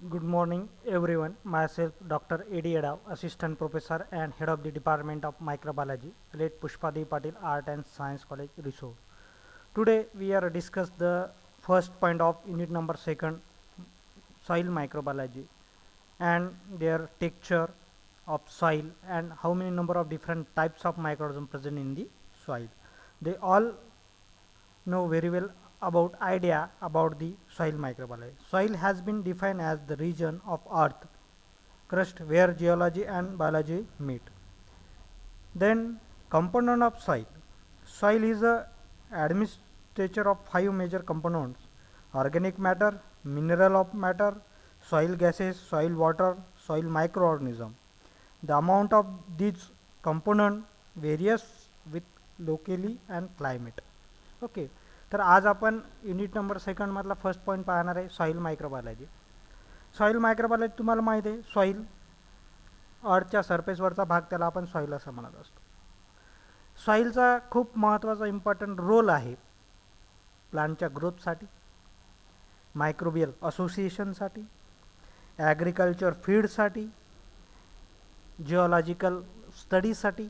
Good morning, everyone. Myself, Dr. A.D. Adav, Assistant Professor and Head of the Department of Microbiology, late Pushpadi Patil Art and Science College, Risod. Today, we are discuss the first point of unit number second, soil microbiology, and their texture of soil and how many number of different types of microorganisms present in the soil. They all know very well about idea about the soil microbiology. Soil has been defined as the region of earth crust where geology and biology meet. Then component of soil. Soil is a admixture of five major components: organic matter, mineral of matter, soil gases, soil water, soil microorganism. The amount of these component varies with locally and climate. Okay तर आज आपण unit number सेकंडमधला first point पाहणार आहे soil microbiology. Soil microbiology तुम्हाला माहिती आहे, soil अर्थच्या सरफेसवरचा भाग त्याला आपण सॉईल असं म्हणत असतो. सॉईलचा खूप महत्त्वाचा इम्पॉर्टंट रोल आहे प्लांटच्या ग्रोथसाठी, मायक्रोबियल असोसिएशनसाठी, ॲग्रिकल्चर फीडसाठी, जिओलॉजिकल स्टडीजसाठी.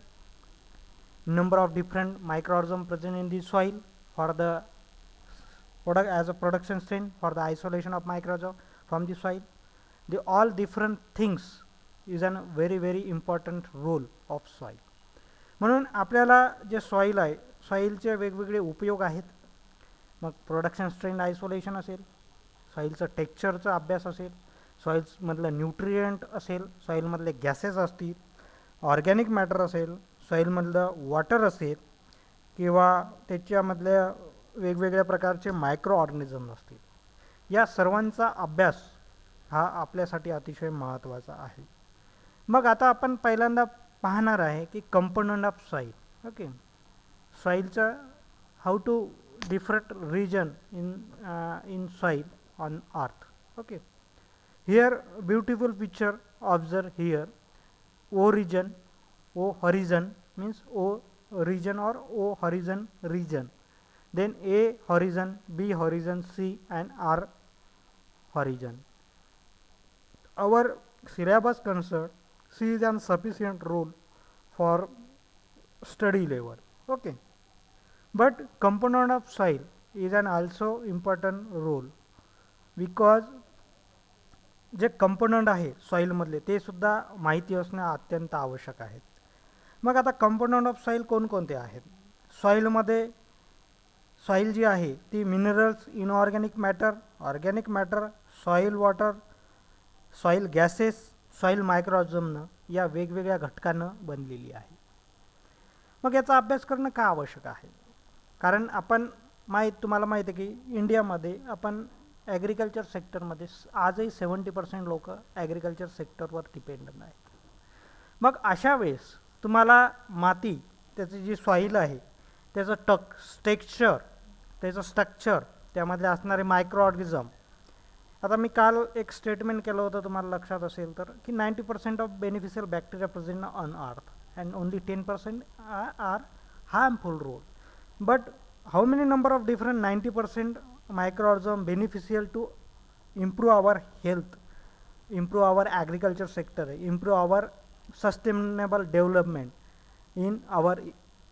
Number of different microorganisms present in the soil for the product as a production strain for the isolation of microorganism from the soil. The all different things is a very important role of soil. म्हणून आपल्याला जे soil आहे, सॉईलचे वेगवेगळे उपयोग आहेत. मग production strain isolation असेल, सॉईलचं टेक्स्चरचा अभ्यास असेल, सॉईल्समधलं न्यूट्रिएंट असेल, सॉईलमधले गॅसेस असतील, ऑर्गॅनिक मॅटर असेल, सॉईलमधलं वॉटर असेल किंवा त्याच्यामधल्या वेगवेगळ्या प्रकारचे मायक्रो ऑर्गॅनिझम असतील. या सर्वांचा अभ्यास हा आपल्यासाठी अतिशय महत्त्वाचा आहे. मग आता आपण पहिल्यांदा पाहणार आहे की कंपोनंट ऑफ सॉईल. ओके, सॉईलचं how to different region in soil on earth. Okay, here beautiful picture observe here. O region, O horizon means O region or O horizon region. Then A horizon, B horizon, C and R horizon. Our syllabus concerned, C is an sufficient role for study level. Okay, but component of soil is an also important role because जे component आहे सॉईलमधले ते सुद्धा माहिती असणे अत्यंत आवश्यक आहे. मग आता कंपोनंट ऑफ सॉईल कोणकोणते आहेत? सॉईलमध्ये सॉईल जी आहे ती minerals, inorganic matter, organic matter, soil water, soil gases, soil मायक्रोऑर्गॅनिझमनं या वेगवेगळ्या घटकांनं बनलेली आहे. मग याचा अभ्यास करणं का आवश्यक आहे? कारण आपण तुम्हाला माहिती आहे की इंडियामध्ये आपण ॲग्रिकल्चर सेक्टरमध्ये आजही 70% लोक ॲग्रिकल्चर सेक्टरवर डिपेंडंट आहेत. मग अशा वेळेस तुम्हाला माती, त्याची जी सॉईल आहे त्याचं टेक्स्चर, त्याचं स्ट्रक्चर, त्यामध्ये असणारे मायक्रो ऑर्गॅनिझम. आता मी काल एक स्टेटमेंट केलं होतं, तुम्हाला लक्षात असेल तर, की 90% of beneficial bacteria present on earth and only 10% are harmful role. But how many number of different 90% microorganism beneficial to improve our health, improve our agriculture sector, improve our sustainable development in our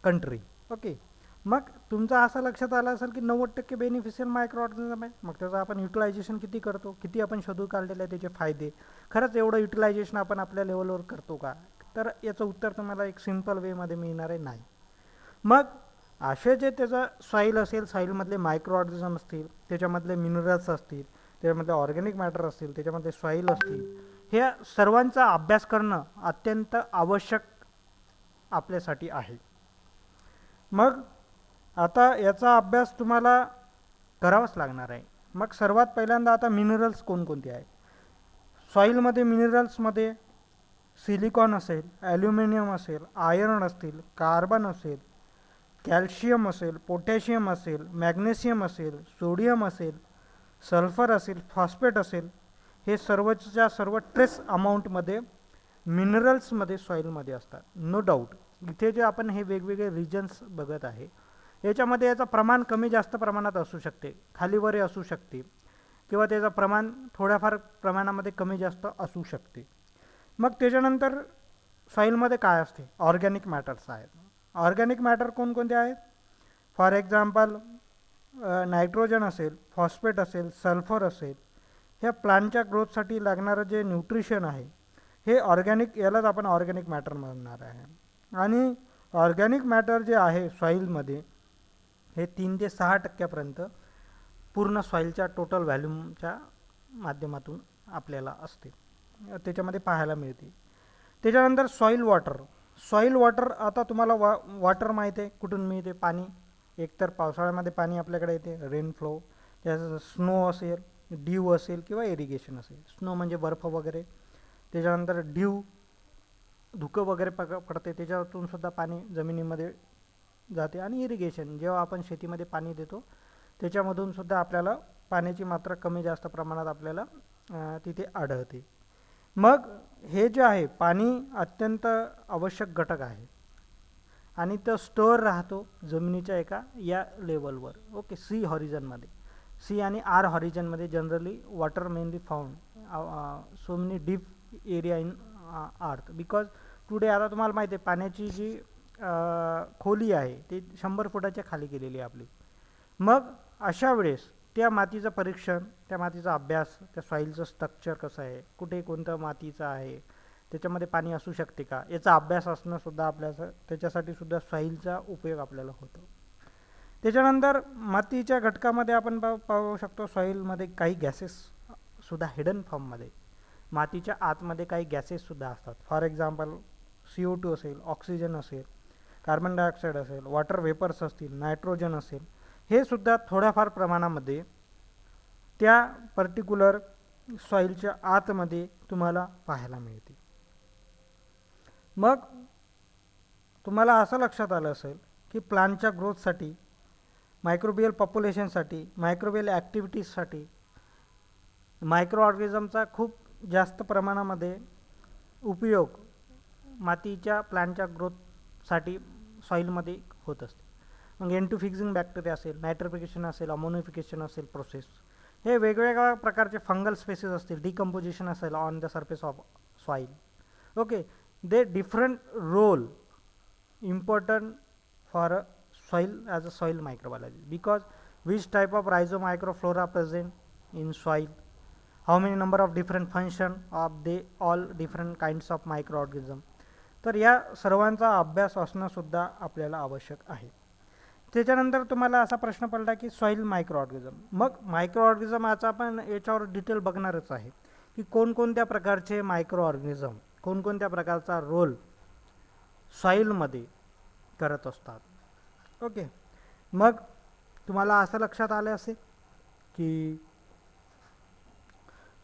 country. Okay, मग तुमचं असं लक्षात आलं असेल की 90% beneficial micro organism आहे. मग त्याचं आपण युटिलायझेशन किती करतो, किती आपण शोधून काढलेलं आहे त्याचे फायदे, खरंच एवढं युटिलायझेशन आपण आपल्या लेवलवर करतो का? तर याचं उत्तर तुम्हाला एक सिम्पल वेमध्ये मिळणार आहे, नाही. मग असे जे त्याचं सॉईल असेल, सॉईलमधले मायक्रो ऑर्गॅनिझम असतील, त्याच्यामधले मिनरल्स असतील, त्याच्यामधले ऑर्गॅनिक मॅटर असतील, त्याच्यामधले सॉईल असतील, हे सर्वांचा अभ्यास करणं अत्यंत आवश्यक आपल्यासाठी आहे. मग आता याचा अभ्यास तुम्हाला करावाच लागणार आहे. मग सर्वात पहिल्यांदा आता मिनरल्स कोणकोणते आहेत? सॉईलमध्ये मिनरल्समध्ये सिलिकॉन असेल, ॲल्युमिनियम असेल, आयर्न असतील, कार्बन असेल, कॅल्शियम असेल, पोटॅशियम असेल, मॅग्नेशियम असेल, सोडियम असेल, सल्फर असेल, फॉस्फेट असेल, हे सर्वच्या सर्व ट्रेस अमाऊंटमध्ये मिनरल्समध्ये सॉईलमध्ये असतात. नो डाऊट इथे जे आपण हे वेगवेगळे रिजन्स बघत आहे याच्यामध्ये याचं प्रमाण कमी जास्त प्रमाणात असू शकते, खालीवरे असू शकते. किंवा त्याचं प्रमाण थोड्याफार प्रमाणामध्ये कमी जास्त असू शकते. मग त्याच्यानंतर सॉईलमध्ये काय असते, ऑर्गॅनिक मॅटर्स आहेत. ऑर्गॅनिक मॅटर कोणकोणते आहेत? फॉर एक्झाम्पल नायट्रोजन असेल, फॉस्फेट असेल, सल्फर असेल. ह्या प्लांटच्या ग्रोथसाठी लागणारं जे न्यूट्रिशन आहे हे ऑर्गॅनिक, यालाच आपण ऑर्गॅनिक मॅटर म्हणणार आहे. आणि ऑर्गॅनिक मॅटर जे आहे सॉईलमध्ये हे 3 ते 6% पूर्ण सॉईलच्या टोटल व्हॅल्यूमच्या माध्यमातून आपल्याला असते, त्याच्यामध्ये पाहायला मिळते. त्याच्यानंतर सॉईल वॉटर. सॉईल वॉटर, आता तुम्हाला वॉटर माहीत आहे कुठून मिळते? पाणी. एकतर पावसाळ्यामध्ये पाणी आपल्याकडे येते, रेनफ्लो, त्याचं स्नो असेल, ड्यू असेल किंवा इरिगेशन असेल. स्नो म्हणजे बर्फ वगैरे. त्याच्यानंतर ड्यू, धुकं वगैरे पडते, त्याच्यातून सुद्धा पाणी जमिनीमध्ये जाते. आणि इरिगेशन, जेव्हा आपण शेतीमध्ये पाणी देतो त्याच्यामधून सुद्धा आपल्याला पाण्याची मात्रा कमी जास्त प्रमाणात आपल्याला तिथे आढळते. मग हे जे आहे पाणी अत्यंत आवश्यक घटक आहे आणि तो स्टोअर राहतो जमिनीच्या एका या लेवलवर. ओके, सी हॉरिझनमध्ये, सी आणि आर हॉरिझनमध्ये generally water mainly found so many deep area in earth. Because today आता तुम्हाला माहिती आहे पाण्याची जी खोली आहे ती 100 फुटाच्या खाली गेलेली आहे आपली. मग अशा वेळेस त्या मातीचं परीक्षण, त्या मातीचा अभ्यास, त्या सॉईलचं स्ट्रक्चर कसं आहे, कुठे कोणतं मातीचं आहे, त्याच्यामध्ये पाणी असू शकते का, याचा अभ्यास असणं सुद्धा आपल्याला, त्याच्यासाठी सुद्धा सॉईलचा उपयोग आपल्याला होतो. त्याच्यानंतर मातीच्या घटकामध्ये आपण पाहू शकतो सॉईलमध्ये काही गॅसेस सुद्धा हिडन फॉर्ममध्ये, मातीच्या आतमध्ये काही गॅसेससुद्धा असतात. फॉर एक्झाम्पल CO2 असेल, ऑक्सिजन असेल, कार्बन डायऑक्साईड असेल, वॉटर वेपर्स असतील, नायट्रोजन असेल, हे सुद्धा थोड्याफार प्रमाणामध्ये त्या पर्टिक्युलर सॉईलच्या आतमध्ये तुम्हाला पाहायला मिळते. मग तुम्हाला असं लक्षात आलं असेल की प्लांटच्या ग्रोथसाठी, मायक्रोबियल पॉप्युलेशनसाठी, मायक्रोबियल ॲक्टिव्हिटीजसाठी मायक्रो ऑर्गॅनिझमचा खूप जास्त प्रमाणामध्ये उपयोग मातीच्या प्लांटच्या ग्रोथसाठी सॉईलमध्ये होत असते. मग एंटोफिक्सिंग बॅक्टेरिया असेल, नायट्रिफिकेशन असेल, अमोनिफिकेशन असेल प्रोसेस, हे वेगवेगळ्या प्रकारचे फंगल स्पेसिस असतील, डिकम्पोजिशन असेल on the surface of soil. Okay, they different role important for a soil as a soil microbiology, because which type of rhizomicroflora present in soil, how many number of different function of they all different kinds of microorganism. तर या सर्वांचा अभ्यास असणं सुद्धा आपल्याला आवश्यक आहे. त्याच्यानंतर तुम्हाला असा प्रश्न पडला की सॉईल मायक्रोऑर्गॅनिझम. मग मायक्रोऑर्गॅनिझम याचा आपण याच्यावर डिटेल बघणारच आहे की कोणकोणत्या प्रकारचे मायक्रोऑर्गॅनिझम कोणकोणत्या प्रकारचा रोल सॉईलमध्ये करत असतात. ओके, मग तुम्हाला असं लक्षात आलं असेल की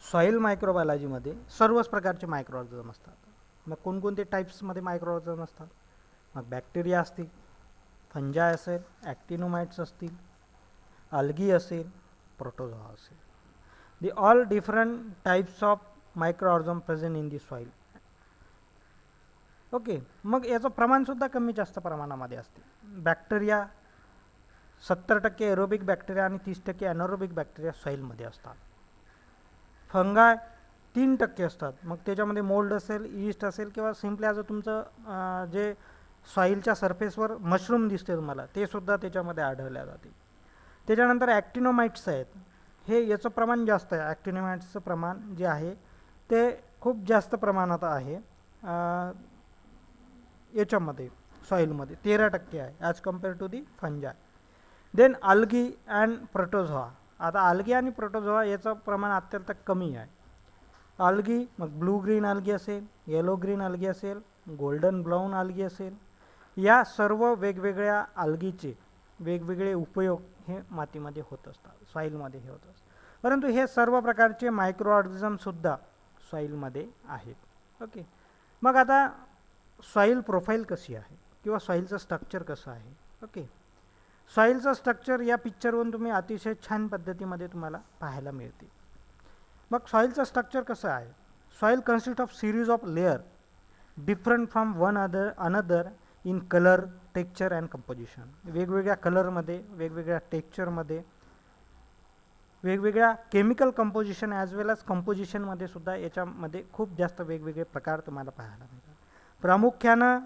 सॉईल मायक्रोबायोलॉजीमध्ये सर्वच प्रकारचे मायक्रोऑर्गॅनिझम असतात. मग कोणकोणते टाईप्समध्ये मायक्रोऑर्गॅनिझम असतात? मग बॅक्टेरिया असतील, फंजाय असेल, ॲक्टिनोमाइट्स असतील, अल्गी असेल, प्रोटोझोआ असेल. The all different types of microorganism present in the soil. Okay, मग याचं प्रमाणसुद्धा कमी जास्त प्रमाणामध्ये असते. बॅक्टेरिया 70% एरोबिक बॅक्टेरिया आणि 30% ॲनारोबिक बॅक्टेरिया सॉईलमध्ये असतात. फंगाय 3% असतात. मग त्याच्यामध्ये मोल्ड असेल, ईस्ट असेल किंवा सिम्पली ॲज तुमचं जे सॉईलच्या सरफेसवर मशरूम दिसते तुम्हाला, ते सुद्धा त्याच्यामध्ये आढळल्या जाते. त्याच्यानंतर ॲक्टिनोमाइट्स आहेत. हे याचं प्रमाण जास्त आहे. ॲक्टिनोमाइट्सचं प्रमाण जे आहे ते खूप जास्त प्रमाणात आहे याच्यामध्ये, सॉईलमध्ये 13% आहे as compare to the fungi. Then algae and protozoa. आता अल्गी आणि प्रोटोझोआ याचं प्रमाण अत्यंत कमी आहे. अल्गी मग ब्लू ग्रीन अल्गी असेल, येलो ग्रीन अल्गी असेल, गोल्डन ब्राऊन अल्गी असेल, या सर्व वेगवेगळ्या अल्गीचे वेगवेगळे उपयोग हे मातीमध्ये होत असतात, सॉईलमध्ये हे होत असतात. परंतु हे सर्व प्रकारचे मायक्रोऑर्गॅनिझमसुद्धा सॉईलमध्ये आहेत. ओके, मग आता सॉईल प्रोफाईल कशी आहे किंवा सॉईलचं स्ट्रक्चर कसं आहे? ओके, सॉईलचं स्ट्रक्चर या पिक्चरवरून तुम्ही अतिशय छान पद्धतीमध्ये तुम्हाला पाहायला मिळते. मग सॉईलचं स्ट्रक्चर कसं आहे? Soil consist of series of layer different from one another in colour, texture and composition. वेगवेगळ्या कलरमध्ये, वेगवेगळ्या टेक्स्चरमध्ये, वेगवेगळ्या chemical composition as well as कंपोजिशनमध्ये सुद्धा याच्यामध्ये खूप जास्त वेगवेगळे प्रकार तुम्हाला पाहायला मिळतात. प्रामुख्यानं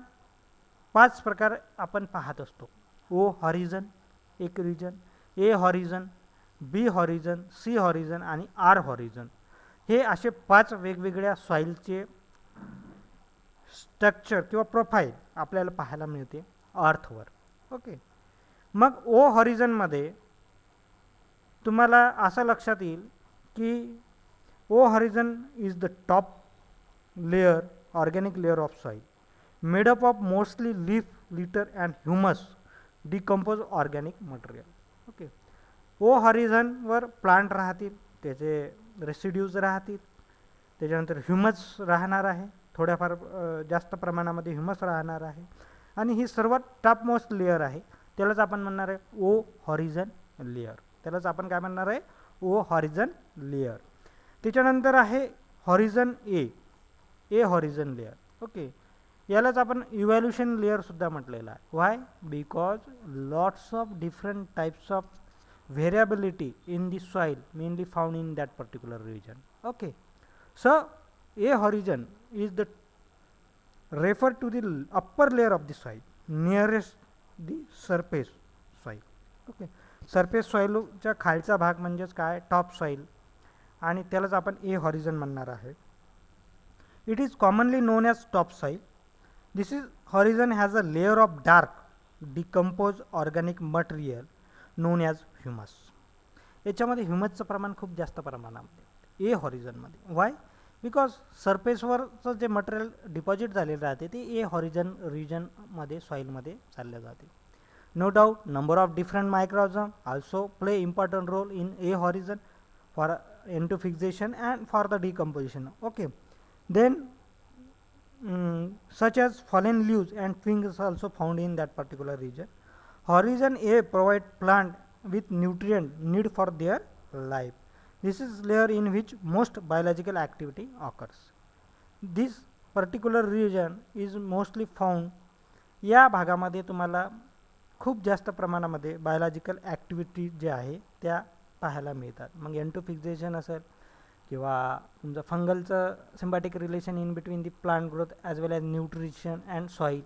5 प्रकार आपण पाहत असतो. ओ हॉरिझन एक रिजन, ए हॉरिझन, बी हॉरिझन, सी हॉरिझन आणि आर हॉरिझन. हे असे 5 वेगवेगळ्या सॉईलचे स्ट्रक्चर किंवा प्रोफाईल आपल्याला पाहायला मिळते अर्थवर. ओके. मग ओ हॉरिझनमध्ये तुम्हाला असं लक्षात येईल की O horizon is the top layer, organic layer of soil made up of mostly leaf, litter and humus decompose organic material. Okay. O हॉरिझनवर प्लांट राहतील, त्याचे रेसिड्यूज राहतील, त्याच्यानंतर ह्युमस राहणार आहे, थोड्याफार जास्त प्रमाणामध्ये ह्युमस राहणार आहे आणि ही सर्वात टॉपमोस्ट लेयर आहे. त्यालाच आपण म्हणणार आहे ओ हॉरिझन लेयर. त्यालाच आपण काय म्हणणार आहे? ओ हॉरिझन लेयर. त्याच्यानंतर आहे हॉरिझन ए हॉरिझन लेयर. ओके. यालाच आपण इव्हॅल्युशन लेअरसुद्धा म्हटलेलं आहे. Why? Because lots of different types of variability in the soil mainly found in that particular region. Okay. So A horizon is the refer to the upper layer of the soil nearest the surface soil. Okay. Surface सॉईलच्या खालचा भाग म्हणजेच काय? Top soil, आणि त्यालाच आपण ए horizon म्हणणार आहे. It is commonly known as top soil. This is horizon has a layer of dark decompose organic material known as humus. याच्यामध्ये ह्युमसचं प्रमाण खूप जास्त प्रमाणामध्ये ए हॉरिझनमध्ये. व्हाय? बिकॉज सरफेसवरचं जे मटेरियल डिपॉझिट झालेलं राहते ते ए हॉरिझन रिजनमध्ये सॉईलमध्ये चालले जाते. No doubt number of different microorganism also play important role in A horizon for into fixation and for the decomposition. Okay. Then such as fallen leaves and twigs also found in that particular region. Horizon A provide plant with nutrient need for their life. This is layer in which most biological activity occurs. This particular region is mostly found. या भागामध्ये तुम्हाला खूप जास्त प्रमाणामध्ये biological activity जे आहे त्या पाहायला मिळतात. मग एंटोफिक्सेशन असेल किंवा तुमचं फंगलचं symbiotic relation in between the plant growth as well as nutrition and soil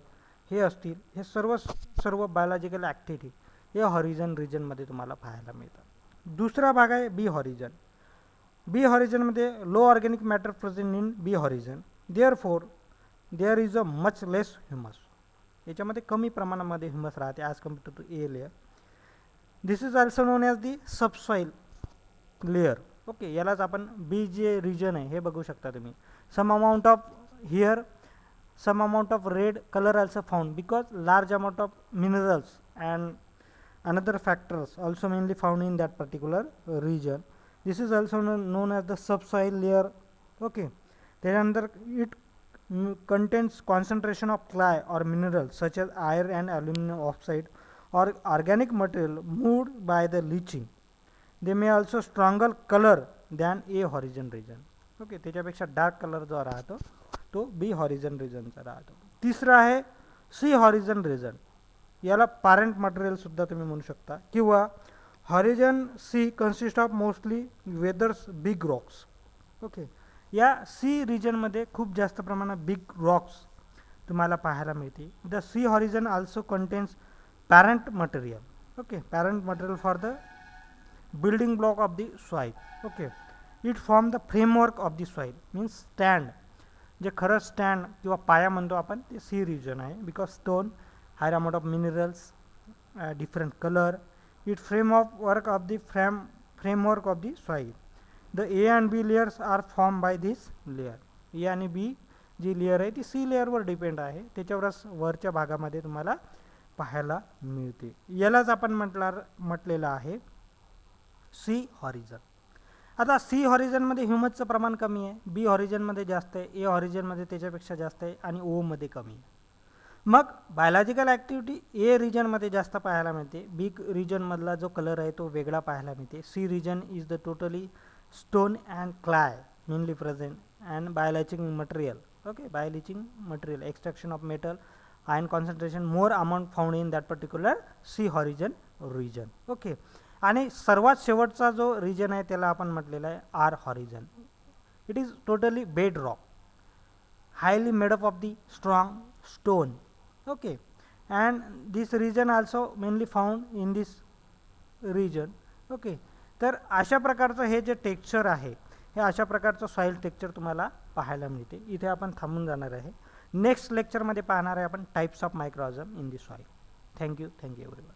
हे असतील. हे सर्व बायोलॉजिकल ॲक्टिव्हिटी या हॉरिझन रिजनमध्ये तुम्हाला पाहायला मिळतात. दुसरा भाग आहे बी हॉरिझन. बी हॉरिझनमध्ये low organic matter present in B horizon, therefore there is a much less humus. याच्यामध्ये कमी प्रमाणामध्ये ह्युमस राहते as compare to A layer. This is also known as the subsoil layer. Okay. यालाच आपण B J region आहे हे बघू शकता तुम्ही. Some amount of here some amount of red color also found because large amount of minerals and another factors also mainly found in that particular region. This is also known as the subsoil layer. Okay. Then it contains concentration of clay or minerals such as iron and aluminum oxide or organic material moved by the leaching. They may also stronger color than a horizon region. Okay. त्याच्यापेक्षा dark colour जो राहतो तो B horizon रिजनचा राहतो. तिसरा आहे C horizon region. याला parent मटेरियलसुद्धा तुम्ही म्हणू शकता किंवा horizon C consist of mostly weathers big rocks. Okay. या सी रिजनमध्ये खूप जास्त प्रमाणात बिग रॉक्स तुम्हाला पाहायला मिळते. The C horizon also contains parent material. Okay. Parent material for the building block of the soil. Okay. It form the framework of the soil means stand. जे खरं स्टँड किंवा पाया म्हणतो आपण ते सी रिजन आहे. Because stone, higher amount of minerals, different colour, it framework of the framework of the soil. The A and B layers are form by this layer. A आणि B जी layer आहे ती C लेयरवर depend आहे. त्याच्यावरच वरच्या भागामध्ये तुम्हाला पाहायला मिळते. यालाच आपण म्हटलेलं आहे सी हॉरिझन. आता सी हॉरिझनमध्ये ह्युमसचं प्रमाण कमी आहे, बी हॉरिझनमध्ये जास्त आहे, ए हॉरिझनमध्ये त्याच्यापेक्षा जास्त आहे आणि ओमध्ये कमी आहे. मग बायोलॉजिकल ॲक्टिव्हिटी ए रिजनमध्ये जास्त पाहायला मिळते. बी रिजनमधला जो कलर आहे तो वेगळा पाहायला मिळते. C region is the totally stone and clay mainly present and bioleaching material. Okay. Bioleaching material, extraction of metal, ion concentration more amount found in that particular C horizon region. Okay. आणि सर्वात शेवटचा जो region आहे त्याला आपण म्हटलेला आहे R horizon. It is totally bed rock, highly made up of the strong stone. Okay, and this region also mainly found in this region. Okay, तर अशा प्रकारचं हे जे टेक्स्चर आहे हे अशा प्रकारचं सॉइल टेक्स्चर तुम्हाला पाहायला मिळते. इथे आपण थांबून जाणार आहे. नेक्स्ट लेक्चरमध्ये पाहणार आहे आपण types of microorganism in the soil. Thank you everyone.